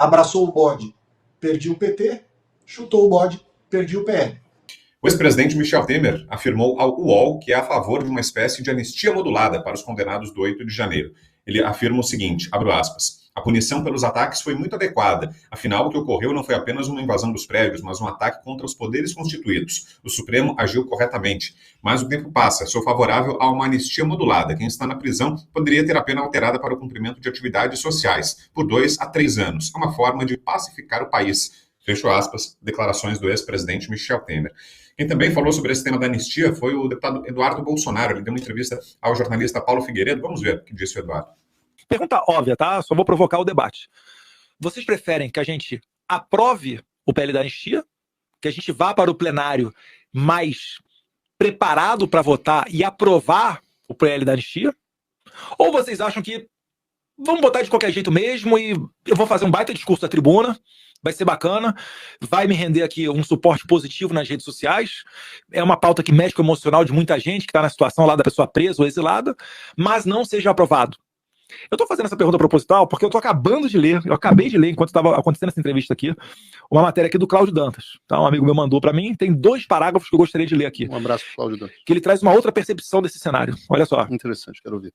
Abraçou o bode, perdi o PT, chutou o bode, perdi o PL. O ex-presidente Michel Temer afirmou ao UOL que é a favor de uma espécie de anistia modulada para os condenados do 8 de janeiro. Ele afirma o seguinte, abro aspas, a punição pelos ataques foi muito adequada, afinal o que ocorreu não foi apenas uma invasão dos prédios, mas um ataque contra os poderes constituídos. O Supremo agiu corretamente. Mas o tempo passa, sou favorável a uma anistia modulada. Quem está na prisão poderia ter a pena alterada para o cumprimento de atividades sociais, por 2 a 3 anos. É uma forma de pacificar o país. Fecho aspas, declarações do ex-presidente Michel Temer. Quem também falou sobre esse tema da anistia foi o deputado Eduardo Bolsonaro. Ele deu uma entrevista ao jornalista Paulo Figueiredo. Vamos ver o que disse o Eduardo. Pergunta óbvia, tá? Só vou provocar o debate. Vocês preferem que a gente aprove o PL da anistia? Que a gente vá para o plenário mais preparado para votar e aprovar o PL da anistia? Ou vocês acham que vamos botar de qualquer jeito mesmo e eu vou fazer um baita discurso da tribuna, vai ser bacana, vai me render aqui um suporte positivo nas redes sociais, é uma pauta que mexe com o emocional de muita gente que está na situação lá da pessoa presa ou exilada, mas não seja aprovado. Eu estou fazendo essa pergunta proposital porque eu estou acabando de ler, eu acabei de ler, enquanto estava acontecendo essa entrevista aqui, uma matéria aqui do Cláudio Dantas. Tá? Um amigo meu mandou para mim, tem 2 parágrafos que eu gostaria de ler aqui. Um abraço para o Cláudio Dantas. Que ele traz uma outra percepção desse cenário. Olha só. Interessante, quero ouvir.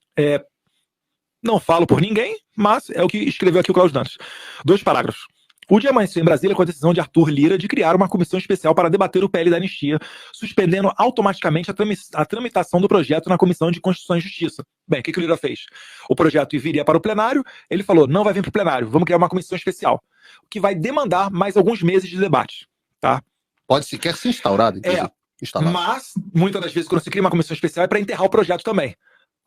Não falo por ninguém, mas é o que escreveu aqui o Cláudio Dantas. 2 parágrafos. O dia amanheceu em Brasília com a decisão de Arthur Lira de criar uma comissão especial para debater o PL da anistia, suspendendo automaticamente a tramitação do projeto na Comissão de Constituição e Justiça. Bem, o que o Lira fez? O projeto viria para o plenário, ele falou, não vai vir para o plenário, vamos criar uma comissão especial, o que vai demandar mais alguns meses de debate. Tá? Pode sequer ser instaurado, inclusive. Mas, muitas das vezes, quando se cria uma comissão especial, é para enterrar o projeto também.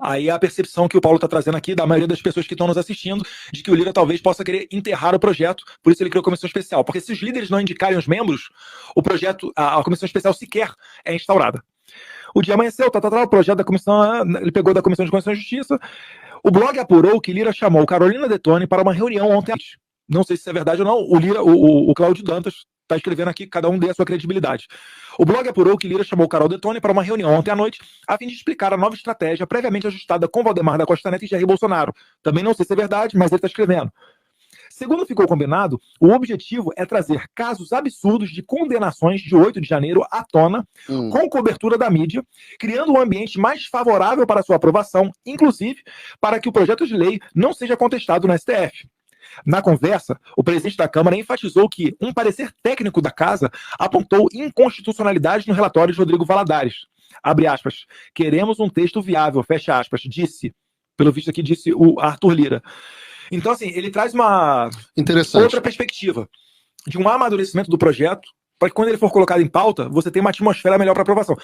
Aí a percepção que o Paulo está trazendo aqui, da maioria das pessoas que estão nos assistindo, de que o Lira talvez possa querer enterrar o projeto, por isso ele criou a comissão especial. Porque se os líderes não indicarem os membros, o projeto, a comissão especial sequer é instaurada. O dia amanheceu, o projeto da comissão, ele pegou da Comissão de Constituição e Justiça. O blog apurou que Lira chamou Carolina Detoni para uma reunião ontem. Não sei se isso é verdade ou não, o Cláudio Dantas está escrevendo aqui, cada um dê a sua credibilidade. O blog apurou que Lira chamou Carol Detoni para uma reunião ontem à noite, a fim de explicar a nova estratégia previamente ajustada com Valdemar da Costa Neto e Jair Bolsonaro. Também não sei se é verdade, mas ele está escrevendo. Segundo ficou combinado, o objetivo é trazer casos absurdos de condenações de 8 de janeiro à tona, com cobertura da mídia, criando um ambiente mais favorável para sua aprovação, inclusive para que o projeto de lei não seja contestado no STF. Na conversa, o presidente da Câmara enfatizou que um parecer técnico da Casa apontou inconstitucionalidade no relatório de Rodrigo Valadares. Abre aspas, queremos um texto viável, fecha aspas, disse, pelo visto aqui disse o Arthur Lira. Então, assim, ele traz uma outra perspectiva de um amadurecimento do projeto, para que quando ele for colocado em pauta, você tenha uma atmosfera melhor para aprovação.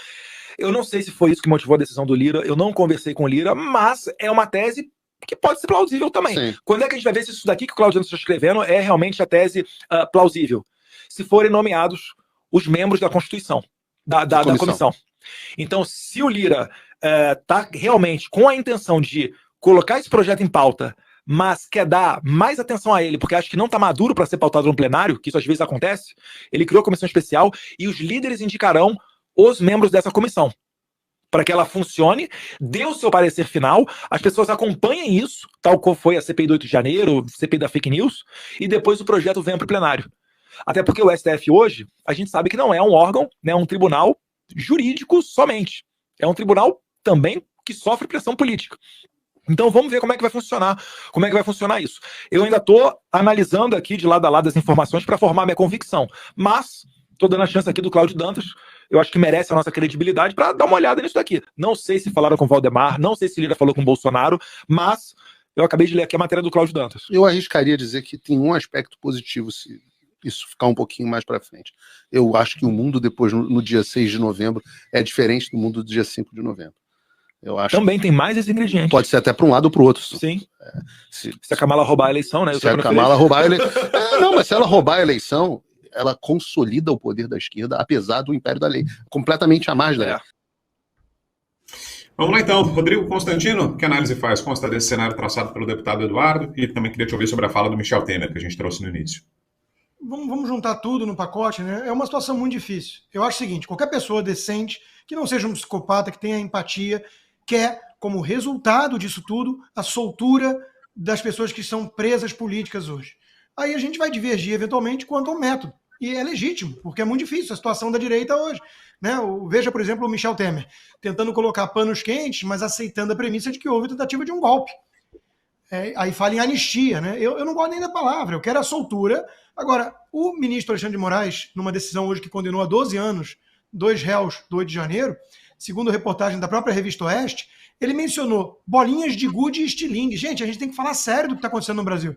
Eu não sei se foi isso que motivou a decisão do Lira, eu não conversei com o Lira, mas é uma tese que pode ser plausível também. Sim. Quando é que a gente vai ver se isso daqui que o Cláudio está escrevendo é realmente a tese plausível? Se forem nomeados os membros da Constituição, da comissão. Então, se o Lira está realmente com a intenção de colocar esse projeto em pauta, mas quer dar mais atenção a ele, porque acha que não está maduro para ser pautado no plenário, que isso às vezes acontece, ele criou a comissão especial e os líderes indicarão os membros dessa comissão, para que ela funcione, dê o seu parecer final, as pessoas acompanhem isso, tal qual foi a CPI do 8 de janeiro, CPI da fake news, e depois o projeto venha para o plenário. Até porque o STF hoje, a gente sabe que não é um órgão, né, um tribunal jurídico somente. É um tribunal também que sofre pressão política. Então vamos ver como é que vai funcionar isso. Eu ainda estou analisando aqui de lado a lado as informações para formar minha convicção, mas estou dando a chance aqui do Cláudio Dantas, eu acho que merece a nossa credibilidade para dar uma olhada nisso daqui. Não sei se falaram com o Valdemar, não sei se Lira falou com o Bolsonaro, mas eu acabei de ler aqui a matéria do Cláudio Dantas. Eu arriscaria dizer que tem um aspecto positivo se isso ficar um pouquinho mais para frente. Eu acho que o mundo depois, no dia 6 de novembro, é diferente do mundo do dia 5 de novembro. Eu acho também tem mais esse ingrediente. Pode ser até para um lado ou para o outro. Sim. Se a Kamala roubar a eleição, né? Se a Kamala roubar a eleição. Não, mas se ela roubar a eleição, ela consolida o poder da esquerda, apesar do império da lei. Completamente à margem da lei. Vamos lá então, Rodrigo Constantino, que análise faz? Consta desse cenário traçado pelo deputado Eduardo e também queria te ouvir sobre a fala do Michel Temer, que a gente trouxe no início. Vamos juntar tudo no pacote, né? É uma situação muito difícil. Eu acho o seguinte, qualquer pessoa decente, que não seja um psicopata, que tenha empatia, quer, como resultado disso tudo, a soltura das pessoas que são presas políticas hoje. aí a gente vai divergir eventualmente quanto ao método. E é legítimo, porque é muito difícil a situação da direita hoje. Né? Veja, por exemplo, o Michel Temer, tentando colocar panos quentes, mas aceitando a premissa de que houve tentativa de um golpe. Aí fala em anistia, né? Eu não gosto nem da palavra, eu quero a soltura. Agora, o ministro Alexandre de Moraes, numa decisão hoje que condenou a 12 anos 2 réus do 8 de janeiro, segundo reportagem da própria Revista Oeste, ele mencionou bolinhas de gude e estilingue. Gente, a gente tem que falar sério do que está acontecendo no Brasil.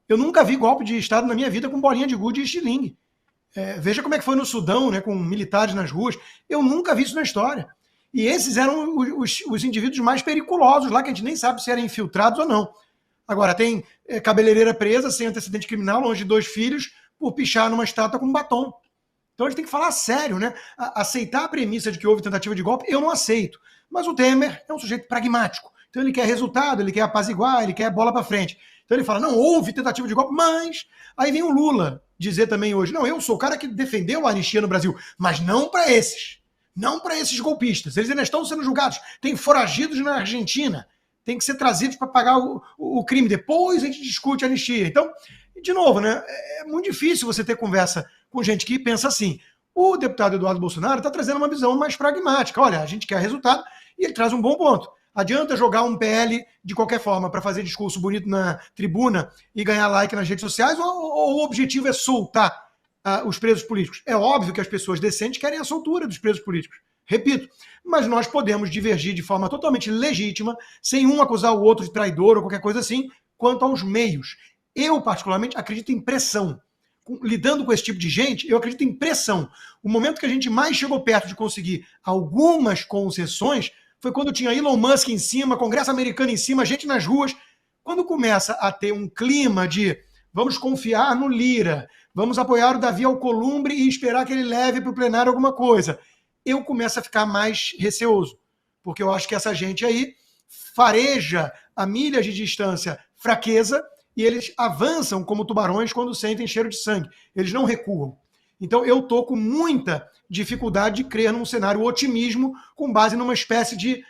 Eu nunca vi golpe de Estado na minha vida com bolinha de gude e estilingue. Veja como é que foi no Sudão, né, com militares nas ruas. Eu nunca vi isso na história. E esses eram os indivíduos mais periculosos lá, que a gente nem sabe se eram infiltrados ou não. Agora, tem cabeleireira presa, sem antecedente criminal, longe de 2 filhos, por pichar numa estátua com batom. Então a gente tem que falar sério, né? Aceitar a premissa de que houve tentativa de golpe, eu não aceito. Mas o Temer é um sujeito pragmático. Então ele quer resultado, ele quer apaziguar, ele quer bola para frente. Então ele fala, não houve tentativa de golpe, mas... Aí vem o Lula dizer também hoje, não, eu sou o cara que defendeu a anistia no Brasil, mas não para esses. Não para esses golpistas. Eles ainda estão sendo julgados. Tem foragidos na Argentina. Tem que ser trazidos para pagar o crime. Depois a gente discute a anistia. Então, de novo, né? É muito difícil você ter conversa com gente que pensa assim. O deputado Eduardo Bolsonaro está trazendo uma visão mais pragmática. Olha, a gente quer resultado e ele traz um bom ponto. Adianta jogar um PL de qualquer forma para fazer discurso bonito na tribuna e ganhar like nas redes sociais ou o objetivo é soltar os presos políticos? É óbvio que as pessoas decentes querem a soltura dos presos políticos. Repito, mas nós podemos divergir de forma totalmente legítima, sem um acusar o outro de traidor ou qualquer coisa assim, quanto aos meios. Eu, particularmente, acredito em pressão. Lidando com esse tipo de gente, eu acredito em pressão. O momento que a gente mais chegou perto de conseguir algumas concessões foi quando tinha Elon Musk em cima, Congresso americano em cima, gente nas ruas. Quando começa a ter um clima de vamos confiar no Lira, vamos apoiar o Davi Alcolumbre e esperar que ele leve para o plenário alguma coisa, eu começo a ficar mais receoso. Porque eu acho que essa gente aí fareja a milhas de distância fraqueza e eles avançam como tubarões quando sentem cheiro de sangue. Eles não recuam. Então eu estou com muita dificuldade de crer num cenário otimismo com base numa espécie de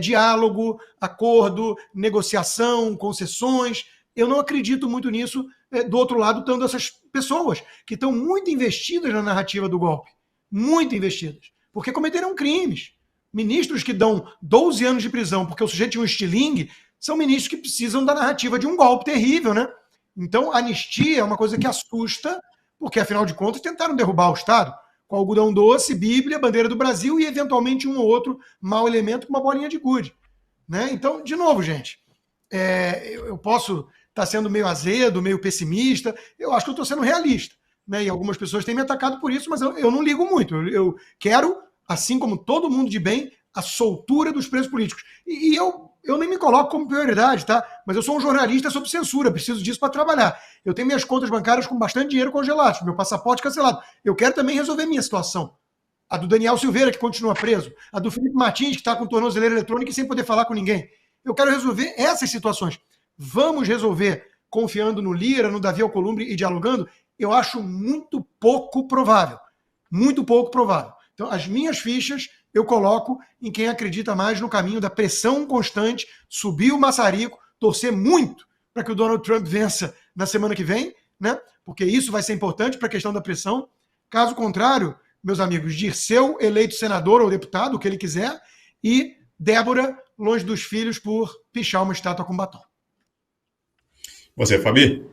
diálogo, acordo, negociação, concessões. Eu não acredito muito nisso do outro lado, estando essas pessoas que estão muito investidas na narrativa do golpe. Muito investidas. Porque cometeram crimes. Ministros que dão 12 anos de prisão porque o sujeito tinha um estilingue são ministros que precisam da narrativa de um golpe terrível, né? Então, anistia é uma coisa que assusta, porque, afinal de contas, tentaram derrubar o Estado com algodão doce, Bíblia, bandeira do Brasil e, eventualmente, um ou outro mau elemento com uma bolinha de gude. Né? Então, de novo, gente, eu posso estar sendo meio azedo, meio pessimista, eu acho que eu estou sendo realista. Né? E algumas pessoas têm me atacado por isso, mas eu não ligo muito. Eu quero, assim como todo mundo de bem, a soltura dos presos políticos. E eu nem me coloco como prioridade, tá? Mas eu sou um jornalista sob censura, preciso disso para trabalhar. Eu tenho minhas contas bancárias com bastante dinheiro congelado, meu passaporte cancelado. Eu quero também resolver minha situação. A do Daniel Silveira, que continua preso. A do Felipe Martins, que está com tornozeleira eletrônica e sem poder falar com ninguém. Eu quero resolver essas situações. Vamos resolver confiando no Lira, no Davi Alcolumbre e dialogando? Eu acho muito pouco provável. Muito pouco provável. Então, as minhas fichas eu coloco em quem acredita mais no caminho da pressão constante, subir o maçarico, torcer muito para que o Donald Trump vença na semana que vem, né? Porque isso vai ser importante para a questão da pressão. Caso contrário, meus amigos, Dirceu eleito senador ou deputado, o que ele quiser, e Débora longe dos filhos por pichar uma estátua com batom. Você, Fabi?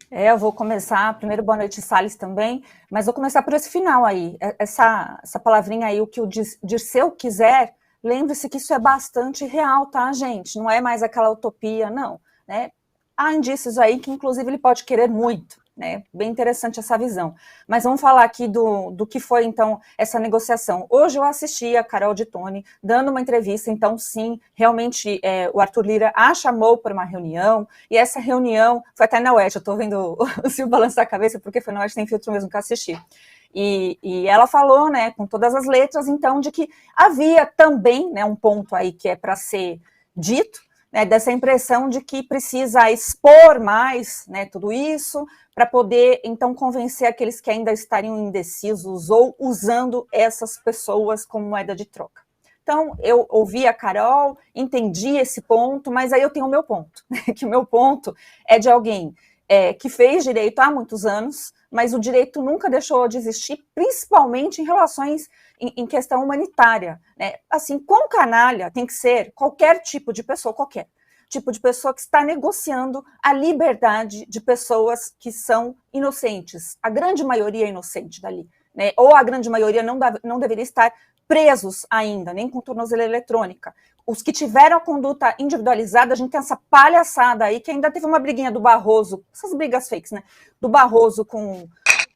Eu vou começar, primeiro boa noite, Salles também, mas vou começar por esse final aí, essa palavrinha aí, o que o Dirceu quiser, lembre-se que isso é bastante real, tá, gente? Não é mais aquela utopia, não, né? Há indícios aí que, inclusive, ele pode querer muito, né? Bem interessante essa visão. Mas vamos falar aqui do que foi, então, essa negociação. Hoje eu assisti a Carol de Tone dando uma entrevista, então, sim, realmente o Arthur Lira a chamou para uma reunião, e essa reunião foi até na UERJ, eu estou vendo o Silvio balançar a cabeça, porque foi na UERJ, tem filtro mesmo que eu assisti. E ela falou, né, com todas as letras, então, de que havia também, né, um ponto aí que é para ser dito, né, dessa impressão de que precisa expor mais, né, tudo isso, para poder, então, convencer aqueles que ainda estariam indecisos ou usando essas pessoas como moeda de troca. Então, eu ouvi a Carol, entendi esse ponto, mas aí eu tenho o meu ponto, que o meu ponto é de alguém que fez direito há muitos anos, mas o direito nunca deixou de existir, principalmente em relações em questão humanitária, né? Assim, quão canalha tem que ser qualquer tipo de pessoa, qualquer tipo de pessoa que está negociando a liberdade de pessoas que são inocentes. A grande maioria é inocente dali, né? Ou a grande maioria não deveria estar presos ainda, nem com tornozeleira eletrônica. Os que tiveram a conduta individualizada, a gente tem essa palhaçada aí, que ainda teve uma briguinha do Barroso, essas brigas fakes, né? Do Barroso com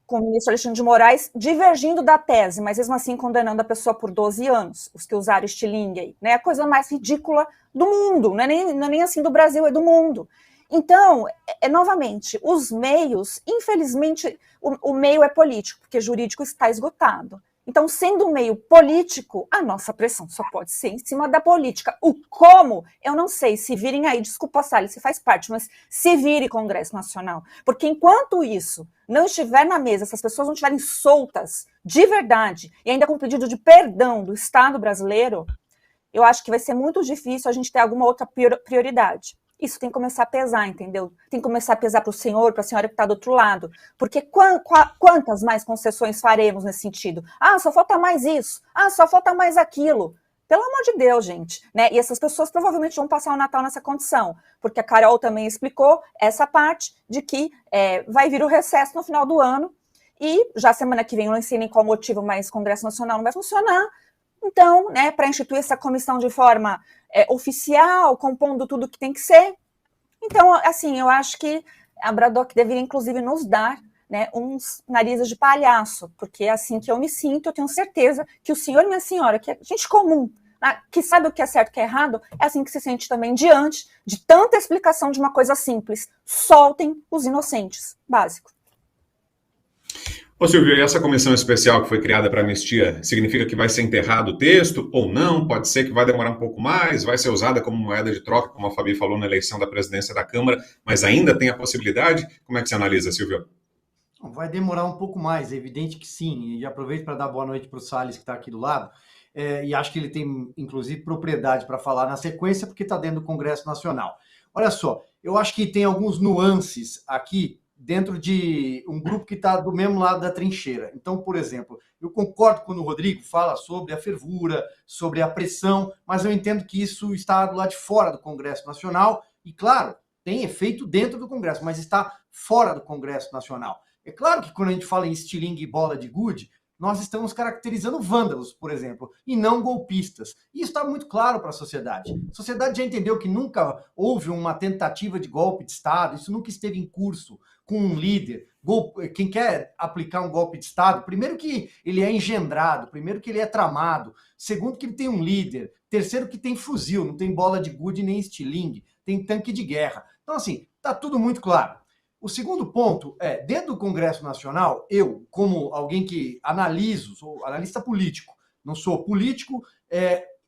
o ministro Alexandre de Moraes, divergindo da tese, mas mesmo assim condenando a pessoa por 12 anos, os que usaram estilingue aí, né? A coisa mais ridícula do mundo, não é nem assim do Brasil, é do mundo. Então, novamente, os meios, infelizmente, o meio é político, porque jurídico está esgotado. Então, sendo um meio político, a nossa pressão só pode ser em cima da política. O como, eu não sei, se virem aí, desculpa, Salles, se faz parte, mas se vire Congresso Nacional. Porque enquanto isso não estiver na mesa, essas pessoas não estiverem soltas de verdade, e ainda com pedido de perdão do Estado brasileiro, eu acho que vai ser muito difícil a gente ter alguma outra prioridade. Isso tem que começar a pesar, entendeu? Tem que começar a pesar para o senhor, para a senhora que está do outro lado. Porque quantas mais concessões faremos nesse sentido? Ah, só falta mais isso. Ah, só falta mais aquilo. Pelo amor de Deus, gente. Né? E essas pessoas provavelmente vão passar o Natal nessa condição. Porque a Carol também explicou essa parte de que vai vir o recesso no final do ano. E já semana que vem, eu não sei nem qual motivo, mas o Congresso Nacional não vai funcionar. Então, né, para instituir essa comissão de forma oficial, compondo tudo que tem que ser. Então, assim, eu acho que a Braddock deveria, inclusive, nos dar, né, uns narizes de palhaço, porque é assim que eu me sinto, eu tenho certeza que o senhor e minha senhora, que é gente comum, né, que sabe o que é certo e o que é errado, é assim que se sente também diante de tanta explicação de uma coisa simples. Soltem os inocentes. Básico. Ô Silvio, e essa comissão especial que foi criada para a anistia, significa que vai ser enterrado o texto ou não? Pode ser que vai demorar um pouco mais, vai ser usada como moeda de troca, como a Fabi falou na eleição da presidência da Câmara, mas ainda tem a possibilidade? Como é que você analisa, Silvio? Vai demorar um pouco mais, é evidente que sim. E aproveito para dar boa noite para o Salles, que está aqui do lado, e acho que ele tem, inclusive, propriedade para falar na sequência, porque está dentro do Congresso Nacional. Olha só, eu acho que tem alguns nuances aqui dentro de um grupo que está do mesmo lado da trincheira. Então, por exemplo, eu concordo quando o Rodrigo fala sobre a fervura, sobre a pressão, mas eu entendo que isso está do lado de fora do Congresso Nacional e, claro, tem efeito dentro do Congresso, mas está fora do Congresso Nacional. É claro que quando a gente fala em estilingue e bola de gude, nós estamos caracterizando vândalos, por exemplo, e não golpistas. E isso está muito claro para a sociedade. A sociedade já entendeu que nunca houve uma tentativa de golpe de Estado, isso nunca esteve em curso com um líder. Quem quer aplicar um golpe de Estado, primeiro que ele é engendrado, primeiro que ele é tramado, segundo que ele tem um líder, terceiro que tem fuzil, não tem bola de gude nem estilingue, tem tanque de guerra. Então, assim, está tudo muito claro. O segundo ponto é, dentro do Congresso Nacional, eu, como alguém que analiso, sou analista político, não sou político,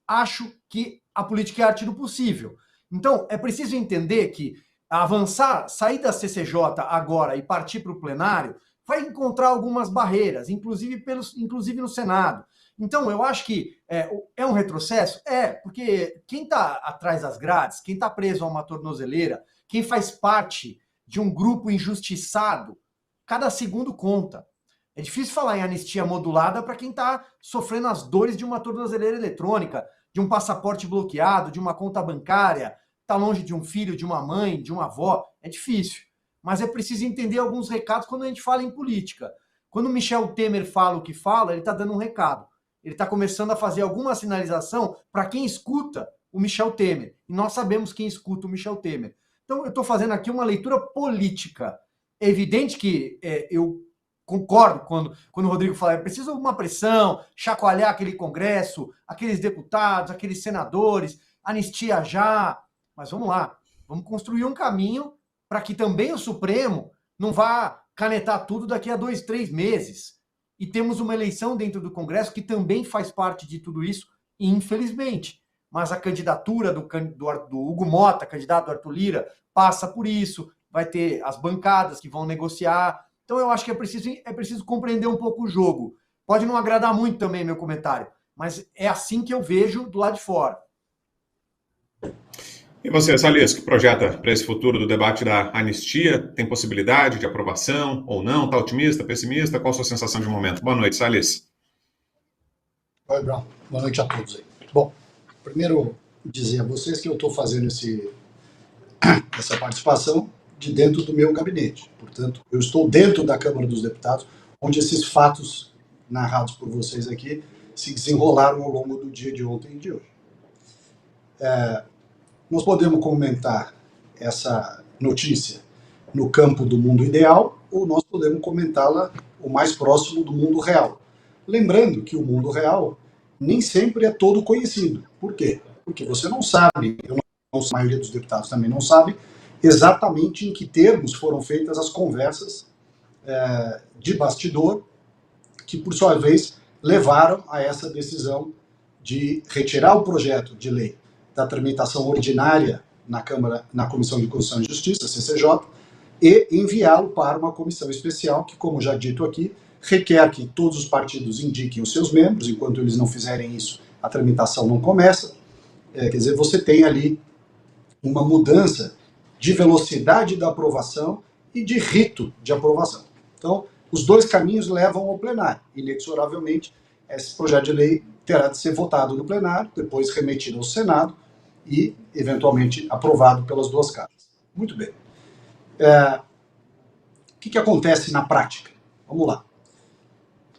acho que a política é a arte do possível. Então, é preciso entender que avançar, sair da CCJ agora e partir para o plenário, vai encontrar algumas barreiras, inclusive no Senado. Então, eu acho que é um retrocesso? Porque quem está atrás das grades, quem está preso a uma tornozeleira, quem faz parte de um grupo injustiçado, cada segundo conta. É difícil falar em anistia modulada para quem está sofrendo as dores de uma tornozeleira eletrônica, de um passaporte bloqueado, de uma conta bancária, está longe de um filho, de uma mãe, de uma avó. É difícil. Mas é preciso entender alguns recados quando a gente fala em política. Quando o Michel Temer fala o que fala, ele está dando um recado. Ele está começando a fazer alguma sinalização para quem escuta o Michel Temer. E nós sabemos quem escuta o Michel Temer. Então, eu estou fazendo aqui uma leitura política. É evidente que eu concordo quando o Rodrigo fala, é preciso uma pressão, chacoalhar aquele Congresso, aqueles deputados, aqueles senadores, anistia já. Mas vamos lá, vamos construir um caminho para que também o Supremo não vá canetar tudo daqui a 2, 3 meses. E temos uma eleição dentro do Congresso que também faz parte de tudo isso, infelizmente. Mas a candidatura do Hugo Mota, candidato do Arthur Lira, passa por isso, vai ter as bancadas que vão negociar. Então eu acho que é preciso compreender um pouco o jogo. Pode não agradar muito também meu comentário, Mas é assim que eu vejo do lado de fora. E você, Salles, que projeta para esse futuro do debate da anistia? Tem possibilidade de aprovação ou não? Está otimista, pessimista? Qual a sua sensação de momento? Boa noite, Salles. Oi, Brown. Boa noite a todos aí. Bom, primeiro dizer a vocês que eu estou fazendo essa participação de dentro do meu gabinete. Portanto, eu estou dentro da Câmara dos Deputados, onde esses fatos narrados por vocês aqui se desenrolaram ao longo do dia de ontem e de hoje. Nós podemos comentar essa notícia no campo do mundo ideal ou nós podemos comentá-la o mais próximo do mundo real. Lembrando que o mundo real nem sempre é todo conhecido. Por quê? Porque você não sabe, a maioria dos deputados também não sabe, exatamente em que termos foram feitas as conversas de bastidor que, por sua vez, levaram a essa decisão de retirar o projeto de lei da tramitação ordinária na Comissão de Constituição e Justiça, CCJ, e enviá-lo para uma comissão especial que, como já dito aqui, requer que todos os partidos indiquem os seus membros. Enquanto eles não fizerem isso, a tramitação não começa. Quer dizer, você tem ali uma mudança de velocidade da aprovação e de rito de aprovação. Então, os dois caminhos levam ao plenário. Inexoravelmente, esse projeto de lei terá de ser votado no plenário, depois remetido ao Senado e, eventualmente, aprovado pelas duas casas. Muito bem. O que acontece na prática? Vamos lá.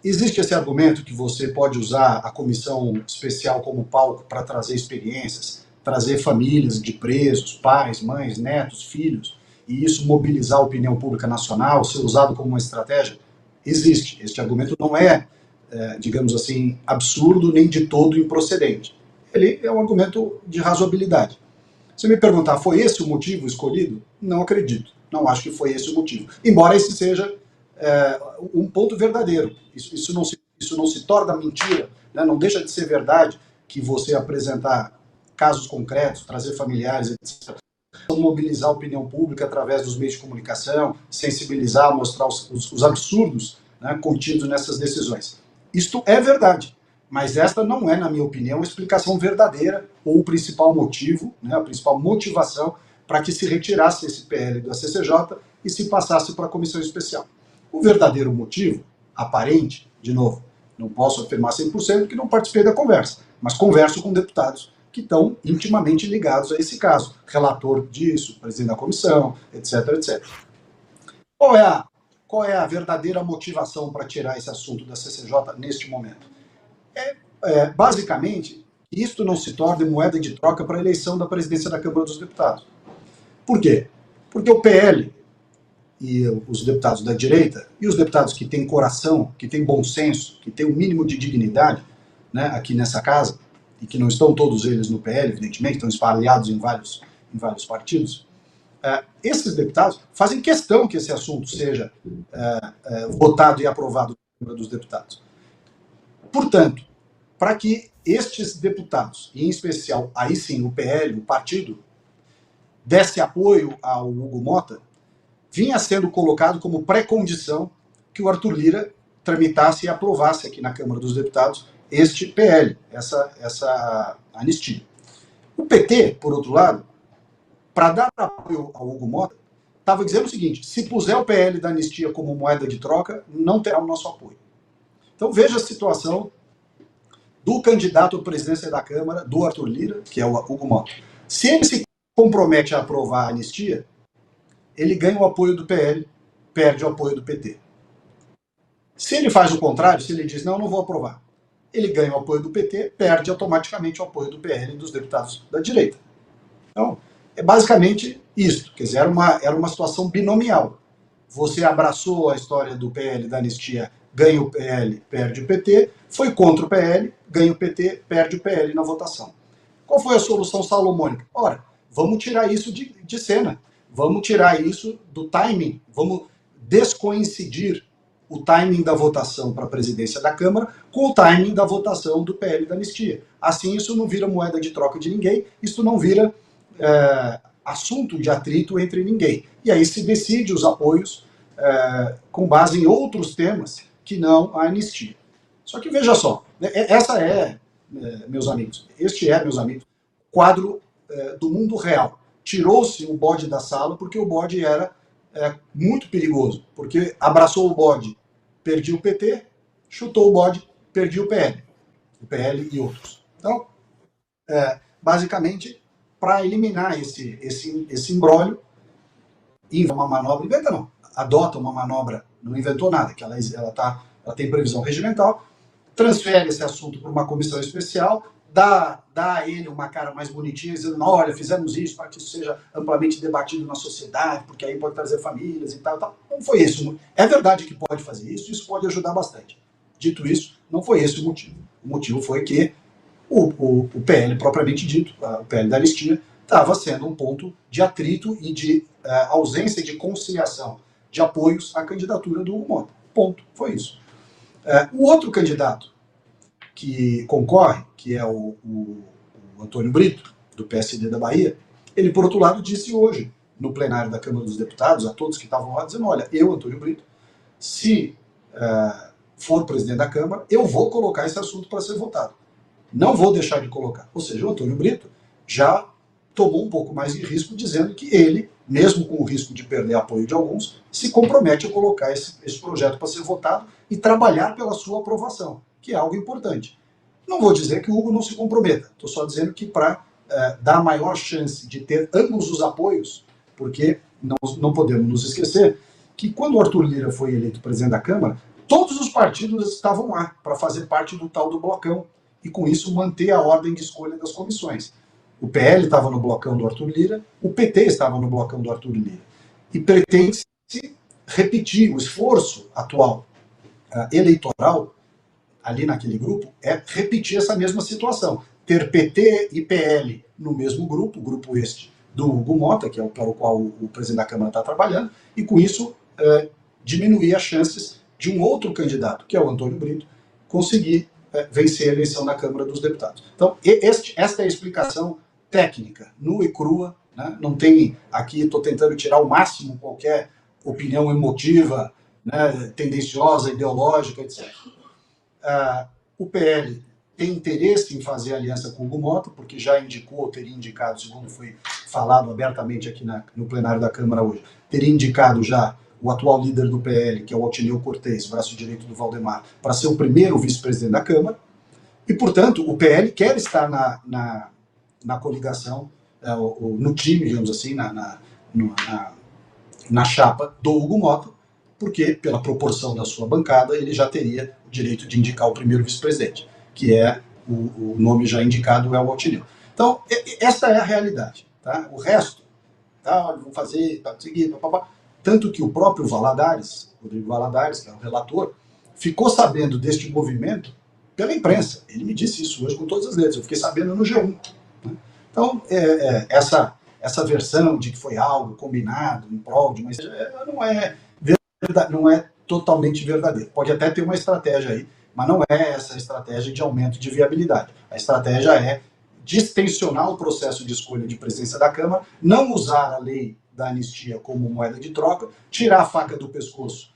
Existe esse argumento que você pode usar a comissão especial como palco para trazer experiências, trazer famílias de presos, pais, mães, netos, filhos, e isso mobilizar a opinião pública nacional, ser usado como uma estratégia? Existe. Este argumento não é, digamos assim, absurdo nem de todo improcedente. Ele é um argumento de razoabilidade. Se me perguntar, foi esse o motivo escolhido? Não acredito. Não acho que foi esse o motivo. Embora esse seja um ponto verdadeiro. Isso não se torna mentira, né? Não deixa de ser verdade que você apresentar casos concretos, trazer familiares, etc., mobilizar a opinião pública através dos meios de comunicação, sensibilizar, mostrar os absurdos, né, contidos nessas decisões. Isto é verdade, mas esta não é, na minha opinião, a explicação verdadeira ou o principal motivo, né, a principal motivação para que se retirasse esse PL da CCJ e se passasse para a comissão especial. O verdadeiro motivo, aparente, de novo, não posso afirmar 100% porque não participei da conversa, mas converso com deputados que estão intimamente ligados a esse caso, relator disso, presidente da comissão, etc, etc. Qual é a verdadeira motivação para tirar esse assunto da CCJ neste momento? Basicamente, isto não se torne moeda de troca para a eleição da presidência da Câmara dos Deputados. Por quê? Porque o PL e os deputados da direita, e os deputados que têm coração, que têm bom senso, que têm o mínimo de dignidade, né, aqui nessa casa, e que não estão todos eles no PL, evidentemente, estão espalhados em vários partidos, esses deputados fazem questão que esse assunto seja votado e aprovado na Câmara dos Deputados. Portanto, para que estes deputados, e em especial, aí sim, o PL, o partido, desse apoio ao Hugo Mota, vinha sendo colocado como pré-condição que o Arthur Lira tramitasse e aprovasse aqui na Câmara dos Deputados este PL, essa anistia. O PT, por outro lado, para dar apoio ao Hugo Mota, estava dizendo o seguinte: se puser o PL da anistia como moeda de troca, não terá o nosso apoio. Então veja a situação do candidato à presidência da Câmara, do Arthur Lira, que é o Hugo Mota. Se ele se compromete a aprovar a anistia, ele ganha o apoio do PL, perde o apoio do PT. Se ele faz o contrário, se ele diz, não vou aprovar, ele ganha o apoio do PT, perde automaticamente o apoio do PL e dos deputados da direita. Então, é basicamente isso. Quer dizer, era uma situação binomial. Você abraçou a história do PL da anistia, ganha o PL, perde o PT, foi contra o PL, ganha o PT, perde o PL na votação. Qual foi a solução salomônica? Ora, vamos tirar isso de cena. Vamos tirar isso do timing, vamos descoincidir o timing da votação para a presidência da Câmara com o timing da votação do PL da anistia. Assim, isso não vira moeda de troca de ninguém, isso não vira assunto de atrito entre ninguém. E aí se decide os apoios com base em outros temas que não a anistia. Só que veja só, essa é meus amigos, meus amigos, quadro do mundo real. Tirou-se o bode da sala porque o bode era muito perigoso, porque abraçou o bode, perdi o PT, chutou o bode, perdi o PL e outros. Então, basicamente, para eliminar esse imbróglio, uma manobra, adota uma manobra, não inventou nada, que ela tem previsão regimental, transfere esse assunto para uma comissão especial, dá a ele uma cara mais bonitinha, dizendo, olha, fizemos isso para que isso seja amplamente debatido na sociedade, porque aí pode trazer famílias e tal, tal. Não foi esse. É verdade que pode fazer isso pode ajudar bastante. Dito isso, não foi esse o motivo. O motivo foi que o PL, propriamente dito, o PL da anistia, estava sendo um ponto de atrito e de ausência de conciliação de apoios à candidatura do Hugo Mota. Ponto. Foi isso. O outro candidato que concorre, que é o Antônio Brito, do PSD da Bahia, ele, por outro lado, disse hoje, no plenário da Câmara dos Deputados, a todos que estavam lá, dizendo, olha, eu, Antônio Brito, se for presidente da Câmara, eu vou colocar esse assunto para ser votado. Não vou deixar de colocar. Ou seja, o Antônio Brito já tomou um pouco mais de risco, dizendo que ele, mesmo com o risco de perder apoio de alguns, se compromete a colocar esse projeto para ser votado e trabalhar pela sua aprovação, que é algo importante. Não vou dizer que o Hugo não se comprometa, estou só dizendo que para dar maior chance de ter ambos os apoios, porque não podemos nos esquecer que quando o Arthur Lira foi eleito presidente da Câmara, todos os partidos estavam lá para fazer parte do tal do blocão e com isso manter a ordem de escolha das comissões. O PL estava no blocão do Arthur Lira, o PT estava no blocão do Arthur Lira. E pretende-se repetir o esforço atual eleitoral ali naquele grupo, é repetir essa mesma situação. Ter PT e PL no mesmo grupo, o grupo este do Hugo Mota, que é para o qual o presidente da Câmara está trabalhando, e com isso diminuir as chances de um outro candidato, que é o Antônio Brito, conseguir vencer a eleição na Câmara dos Deputados. Então, esta é a explicação técnica, nua e crua, né? Não tem aqui, estou tentando tirar ao máximo qualquer opinião emotiva, né, tendenciosa, ideológica, etc. O PL tem interesse em fazer aliança com o Hugo Mota, porque já indicou, teria indicado, segundo foi falado abertamente aqui no plenário da Câmara hoje, teria indicado já o atual líder do PL, que é o Altineu Cortez, braço direito do Valdemar, para ser o primeiro vice-presidente da Câmara, e, portanto, o PL quer estar na coligação, no time, digamos assim, na chapa do Hugo Mota, porque, pela proporção da sua bancada, ele já teria o direito de indicar o primeiro vice-presidente, que é o nome já indicado, é o Altineu. Então, essa é a realidade. Tá? O resto, vão fazer, seguir, papapá. Tanto que o próprio Valadares, Rodrigo Valadares, que é o relator, ficou sabendo deste movimento pela imprensa. Ele me disse isso hoje com todas as letras. Eu fiquei sabendo no G1. Né? Então, essa versão de que foi algo combinado em prol de uma... não é totalmente verdadeiro. Pode até ter uma estratégia aí, mas não é essa estratégia de aumento de viabilidade. A estratégia é distensionar o processo de escolha de presidência da Câmara, não usar a lei da anistia como moeda de troca, tirar a faca do pescoço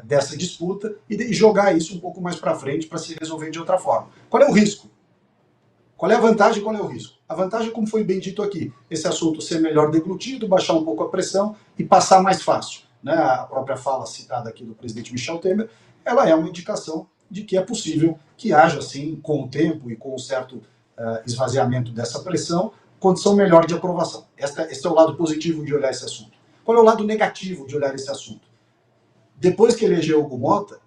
dessa disputa e jogar isso um pouco mais para frente para se resolver de outra forma. Qual é o risco? Qual é a vantagem e qual é o risco? A vantagem, como foi bem dito aqui, esse assunto ser melhor deglutido, baixar um pouco a pressão e passar mais fácil. Né? A própria fala citada aqui do presidente Michel Temer, ela é uma indicação de que é possível que haja, assim, com o tempo e com um certo esvaziamento dessa pressão, condição melhor de aprovação. Esse é o lado positivo de olhar esse assunto. Qual é o lado negativo de olhar esse assunto? Depois que elegeu o Hugo Mota,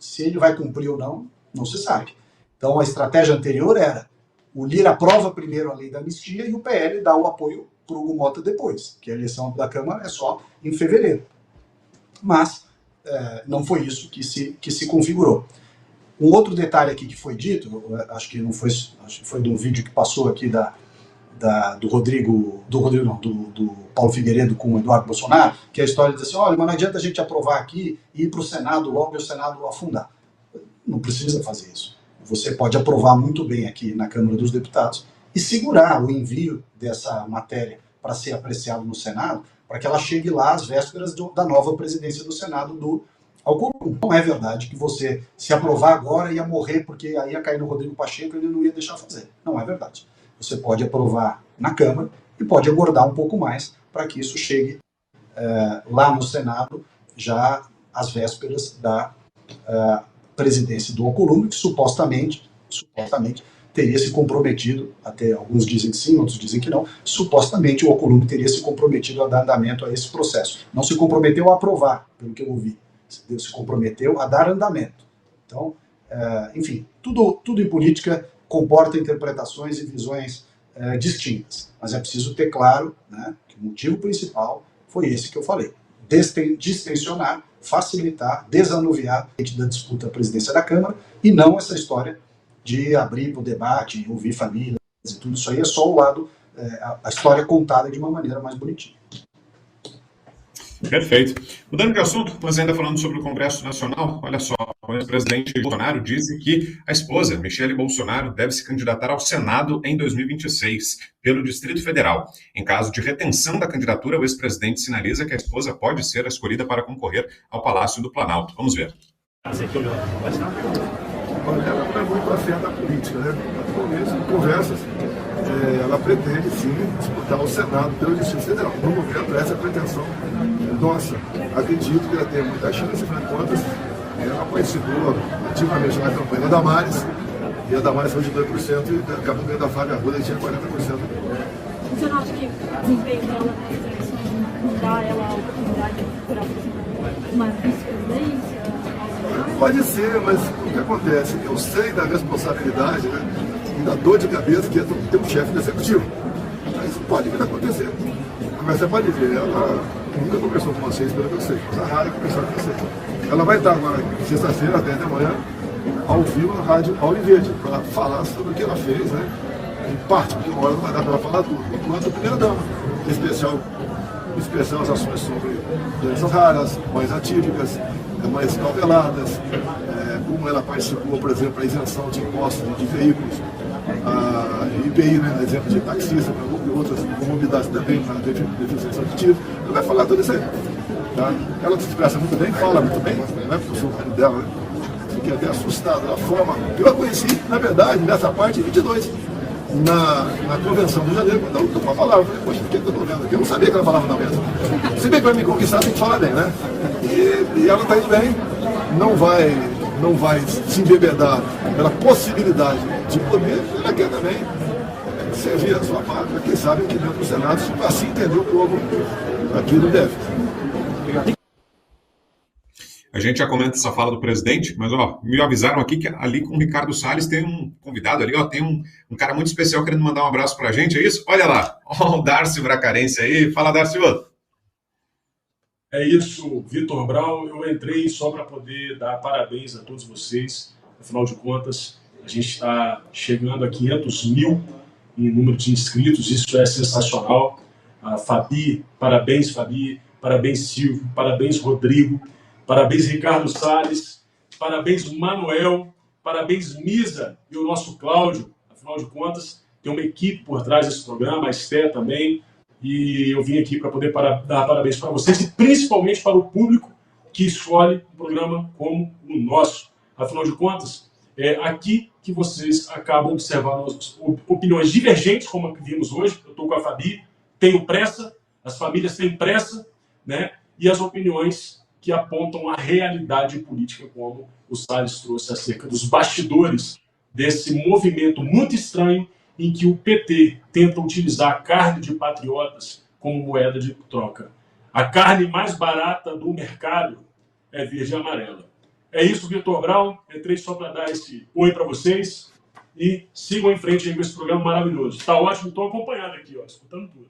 se ele vai cumprir ou não, não se sabe. Então a estratégia anterior era o Lira aprova primeiro a lei da anistia e o PL dá o apoio para o Hugo Mota depois, que a eleição da Câmara é só em fevereiro. Mas não foi isso que se configurou. Um outro detalhe aqui que foi dito, acho que foi de um vídeo que passou aqui do Paulo Figueiredo com o Eduardo Bolsonaro, que é a história de dizer assim, olha, mas não adianta a gente aprovar aqui e ir para o Senado logo e o Senado afundar. Não precisa fazer isso. Você pode aprovar muito bem aqui na Câmara dos Deputados e segurar o envio dessa matéria para ser apreciado no Senado, para que ela chegue lá às vésperas da nova presidência do Senado do Alcolumbre. Não é verdade que você, se aprovar agora, ia morrer porque aí ia cair no Rodrigo Pacheco e ele não ia deixar fazer. Não é verdade. Você pode aprovar na Câmara e pode aguardar um pouco mais para que isso chegue lá no Senado, já às vésperas da presidência do Alcolumbre, que supostamente teria se comprometido, até alguns dizem que sim, outros dizem que não, supostamente o Alcolumbre teria se comprometido a dar andamento a esse processo. Não se comprometeu a aprovar, pelo que eu ouvi. Se comprometeu a dar andamento. Então, enfim, tudo em política comporta interpretações e visões distintas. Mas é preciso ter claro, né, que o motivo principal foi esse que eu falei. Distensionar, facilitar, desanuviar da disputa à presidência da Câmara e não essa história de abrir para o debate, ouvir famílias e tudo isso aí é só o lado, a história contada de uma maneira mais bonitinha. Perfeito. Mudando de assunto, mas ainda falando sobre o Congresso Nacional, olha só, o ex-presidente Bolsonaro disse que a esposa, Michele Bolsonaro, deve se candidatar ao Senado em 2026, pelo Distrito Federal. Em caso de retenção da candidatura, o ex-presidente sinaliza que a esposa pode ser escolhida para concorrer ao Palácio do Planalto. Vamos ver. Olha, ela não é muito afeta à política, né? Atualmente, em conversas, ela pretende, sim, disputar o Senado pelo Distrito Federal. No momento, essa é a pretensão nossa. Acredito que ela tem muita chance, afinal de contas, ela participou ativamente na campanha da Damares, e a Damares foi de 2%, e a campanha da Flávia Arruda tinha 40%. Você não acha que o desempenho dela na eleição não dá ela a oportunidade de procurar uma vice-presidência? Pode ser, mas o que acontece? Eu sei da responsabilidade, né, e da dor de cabeça que é ter um chefe do executivo. Mas pode vir a acontecer. Mas você pode ver, ela nunca conversou com vocês, pelo que eu sei. Está raro conversar com vocês. Ela vai estar agora, sexta-feira, às 10 da manhã, ao vivo na Rádio Auriverde, para falar sobre o que ela fez, né? Em parte, porque uma hora não vai dar para ela falar tudo. Enquanto a primeira-dama, em especial as ações sobre doenças raras, mais atípicas, mais cauteladas, como ela participou, por exemplo, da isenção de impostos de veículos, a IPI, né, exemplo de taxista, e outras comorbidades também, na deficiência auditiva, ela vai falar tudo isso aí. Tá? Ela se expressa muito bem, fala muito bem, não é porque eu sou o marido dela, né? Fiquei até assustado da forma. Eu a conheci, na verdade, nessa parte, em 22, na convenção do janeiro, quando ela lutou com a palavra. Eu falei, poxa, por que eu estou vendo aqui? Eu não sabia que ela falava não mesmo. Se bem que vai me conquistar, tem que falar bem, né? E ela está indo bem, não vai se embebedar pela possibilidade de poder, ela quer também servir a sua pátria, quem sabe aqui dentro do Senado, assim entender o povo aqui do DF. A gente já comenta essa fala do presidente, mas ó, me avisaram aqui que ali com o Ricardo Salles tem um convidado ali, ó, tem um cara muito especial querendo mandar um abraço pra gente, é isso? Olha lá, ó, o Darcy Bracarense aí. Fala, Darcy. É isso, Vitor Brown. Eu entrei só para poder dar parabéns a todos vocês. Afinal de contas, a gente está chegando a 500 mil em número de inscritos, isso é sensacional. Fabi, parabéns Silvio, parabéns Rodrigo, parabéns Ricardo Salles, parabéns Manuel, parabéns Misa e o nosso Cláudio. Afinal de contas, tem uma equipe por trás desse programa, a Esté também, e eu vim aqui para poder dar parabéns para vocês e principalmente para o público que escolhe um programa como o nosso. Afinal de contas, é aqui que vocês acabam observando opiniões divergentes, como a que vimos hoje. Eu estou com a Fabi, tenho pressa, as famílias têm pressa, né? E as opiniões que apontam a realidade política, como o Salles trouxe acerca dos bastidores desse movimento muito estranho em que o PT tenta utilizar a carne de patriotas como moeda de troca. A carne mais barata do mercado é verde e amarela. É isso, Vitor Brown. Entrei só para dar esse oi para vocês e sigam em frente aí com esse programa maravilhoso. Está ótimo, estou acompanhado aqui, ó, escutando tudo.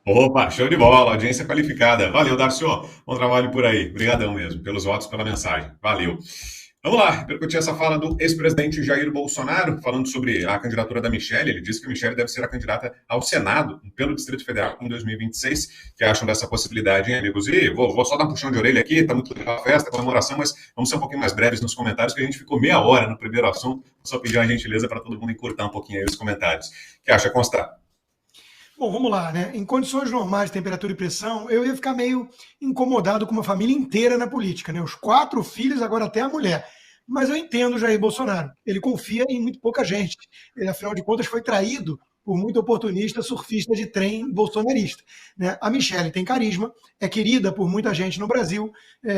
Opa, show de bola, audiência qualificada. Valeu, Darcy. Bom trabalho por aí. Obrigadão mesmo, pelos votos, pela mensagem. Valeu. Vamos lá, repercutir essa fala do ex-presidente Jair Bolsonaro, falando sobre a candidatura da Michele. Ele disse que a Michele deve ser a candidata ao Senado pelo Distrito Federal em 2026. O que acham dessa possibilidade, hein, amigos? E vou só dar um puxão de orelha aqui, tá muito legal a festa, a comemoração, mas vamos ser um pouquinho mais breves nos comentários, que a gente ficou meia hora no primeiro assunto. Vou só pedir uma gentileza para todo mundo encurtar um pouquinho aí os comentários. O que acha, Constar? Bom, vamos lá, né? Em condições normais de temperatura e pressão, eu ia ficar meio incomodado com uma família inteira na política, né? Os 4 filhos, agora até a mulher. Mas eu entendo o Jair Bolsonaro. Ele confia em muito pouca gente. Ele, afinal de contas, foi traído por muito oportunista, surfista de trem bolsonarista, né? A Michelle tem carisma, é querida por muita gente no Brasil,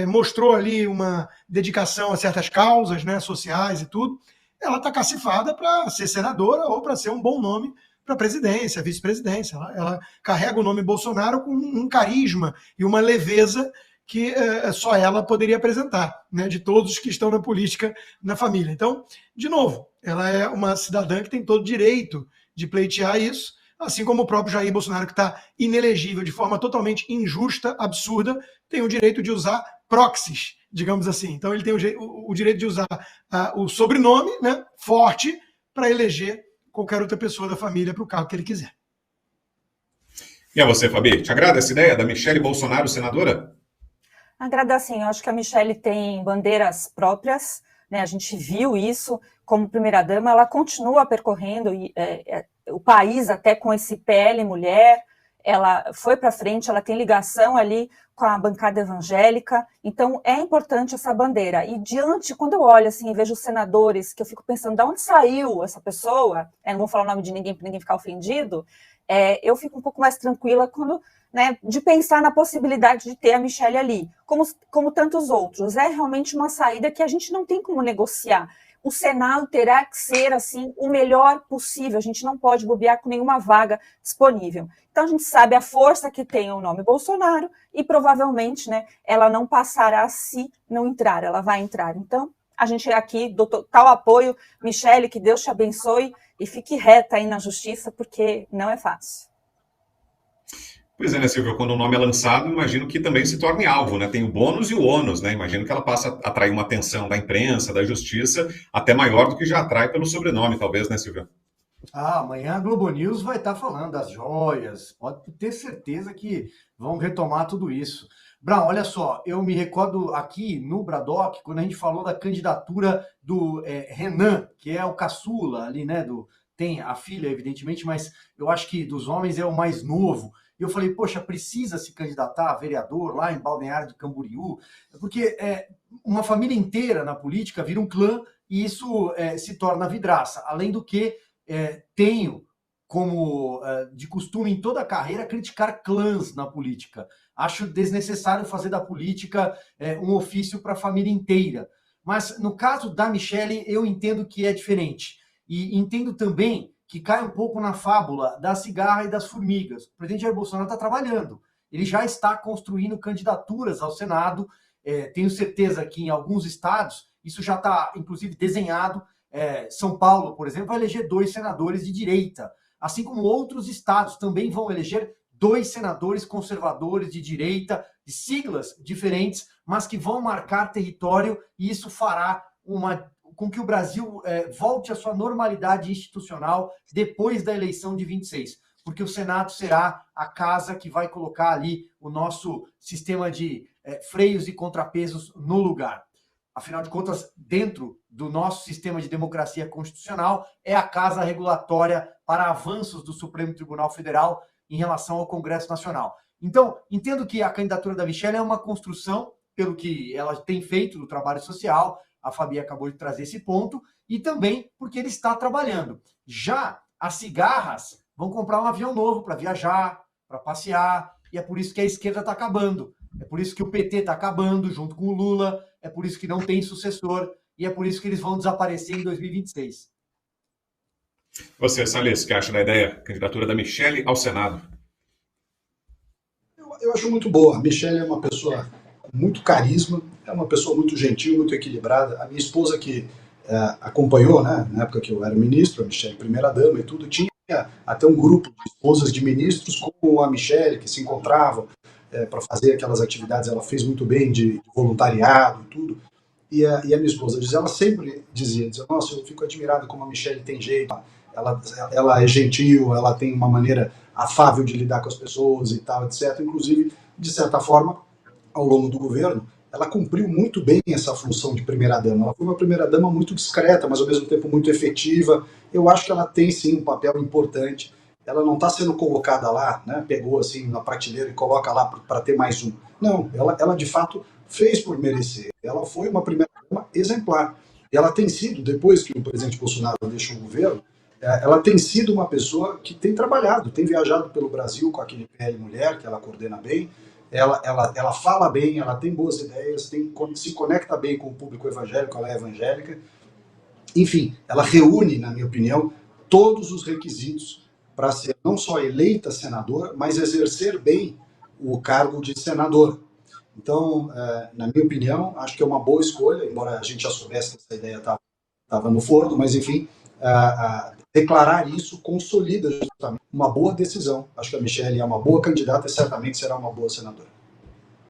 mostrou ali uma dedicação a certas causas, né, sociais e tudo. Ela está cacifada para ser senadora ou para ser um bom nome para a presidência, vice-presidência. Ela carrega o nome Bolsonaro com um carisma e uma leveza que só ela poderia apresentar, né, de todos os que estão na política, na família. Então, de novo, ela é uma cidadã que tem todo o direito de pleitear isso, assim como o próprio Jair Bolsonaro, que está inelegível de forma totalmente injusta, absurda, tem o direito de usar proxies, digamos assim. Então, ele tem o direito de usar o sobrenome, né, forte, para eleger qualquer outra pessoa da família para o cargo que ele quiser. E a você, Fabi? Te agrada essa ideia da Michelle Bolsonaro, senadora? Agrada sim, eu acho que a Michelle tem bandeiras próprias, né? A gente viu isso como primeira-dama, ela continua percorrendo o país até com esse PL Mulher, ela foi para frente, ela tem ligação ali com a bancada evangélica, então é importante essa bandeira. E quando eu olho assim e vejo os senadores, que eu fico pensando, de onde saiu essa pessoa, não vou falar o nome de ninguém para ninguém ficar ofendido, eu fico um pouco mais tranquila quando, né, de pensar na possibilidade de ter a Michelle ali, como tantos outros. É realmente uma saída que a gente não tem como negociar. O Senado terá que ser assim o melhor possível, a gente não pode bobear com nenhuma vaga disponível. Então a gente sabe a força que tem o nome Bolsonaro e provavelmente, né, ela não passará se não entrar, ela vai entrar. Então a gente aqui dou total apoio, Michelle, que Deus te abençoe e fique reta aí na justiça, porque não é fácil. Pois é, né, Silvia? Quando o nome é lançado, imagino que também se torne alvo, né? Tem o bônus e o ônus, né? Imagino que ela passa a atrair uma atenção da imprensa, da justiça, até maior do que já atrai pelo sobrenome, talvez, né, Silvia? Amanhã a Globo News vai estar falando das joias, pode ter certeza que vão retomar tudo isso. Brown, olha só, eu me recordo aqui no Bradock, quando a gente falou da candidatura do Renan, que é o caçula ali, né? Tem a filha, evidentemente, mas eu acho que dos homens é o mais novo. E eu falei, poxa, precisa se candidatar a vereador lá em Balneário de Camboriú, porque uma família inteira na política vira um clã e isso se torna vidraça. Além do que, tenho como de costume em toda a carreira criticar clãs na política. Acho desnecessário fazer da política um ofício para a família inteira. Mas no caso da Michelle, eu entendo que é diferente. E entendo também que cai um pouco na fábula da cigarra e das formigas. O presidente Jair Bolsonaro está trabalhando. Ele já está construindo candidaturas ao Senado. Tenho certeza que em alguns estados isso já está, inclusive, desenhado. São Paulo, por exemplo, vai eleger 2 senadores de direita. Assim como outros estados também vão eleger 2 senadores conservadores de direita, de siglas diferentes, mas que vão marcar território, e isso fará com que o Brasil volte à sua normalidade institucional depois da eleição de 26, porque o Senado será a casa que vai colocar ali o nosso sistema de freios e contrapesos no lugar. Afinal de contas, dentro do nosso sistema de democracia constitucional, é a casa regulatória para avanços do Supremo Tribunal Federal em relação ao Congresso Nacional. Então, entendo que a candidatura da Michelle é uma construção pelo que ela tem feito no trabalho social. A Fabi acabou de trazer esse ponto, e também porque ele está trabalhando. Já as cigarras vão comprar um avião novo para viajar, para passear, e é por isso que a esquerda está acabando. É por isso que o PT está acabando junto com o Lula, é por isso que não tem sucessor, e é por isso que eles vão desaparecer em 2026. Você, Salles, o que acha da ideia, candidatura da Michelle ao Senado? Eu acho muito boa. A Michelle é uma pessoa com muito carisma, é uma pessoa muito gentil, muito equilibrada. A minha esposa, que acompanhou, né, na época que eu era ministro, a Michelle primeira-dama e tudo, tinha até um grupo de esposas de ministros como a Michelle, que se encontravam para fazer aquelas atividades. Ela fez muito bem de voluntariado e tudo. E a minha esposa ela sempre dizia, nossa, eu fico admirado como a Michelle tem jeito, ela é gentil, ela tem uma maneira afável de lidar com as pessoas e tal, etc. Inclusive, de certa forma, ao longo do governo, ela cumpriu muito bem essa função de primeira-dama. Ela foi uma primeira-dama muito discreta, mas ao mesmo tempo muito efetiva. Eu acho que ela tem, sim, um papel importante ela não está sendo colocada lá, né, pegou assim na prateleira e coloca lá para ter mais um. Não, ela de fato fez por merecer. Ela foi uma primeira-dama exemplar. E ela tem sido, depois que o presidente Bolsonaro deixou o governo, ela tem sido uma pessoa que tem trabalhado, tem viajado pelo Brasil com aquele PL Mulher, que ela coordena bem, ela fala bem, ela tem boas ideias, se conecta bem com o público evangélico, ela é evangélica. Enfim, ela reúne, na minha opinião, todos os requisitos para ser não só eleita senadora, mas exercer bem o cargo de senadora. Então, na minha opinião, acho que é uma boa escolha, embora a gente já soubesse que essa ideia estava no forno, mas enfim, declarar isso consolida justamente uma boa decisão. Acho que a Michelle é uma boa candidata e certamente será uma boa senadora.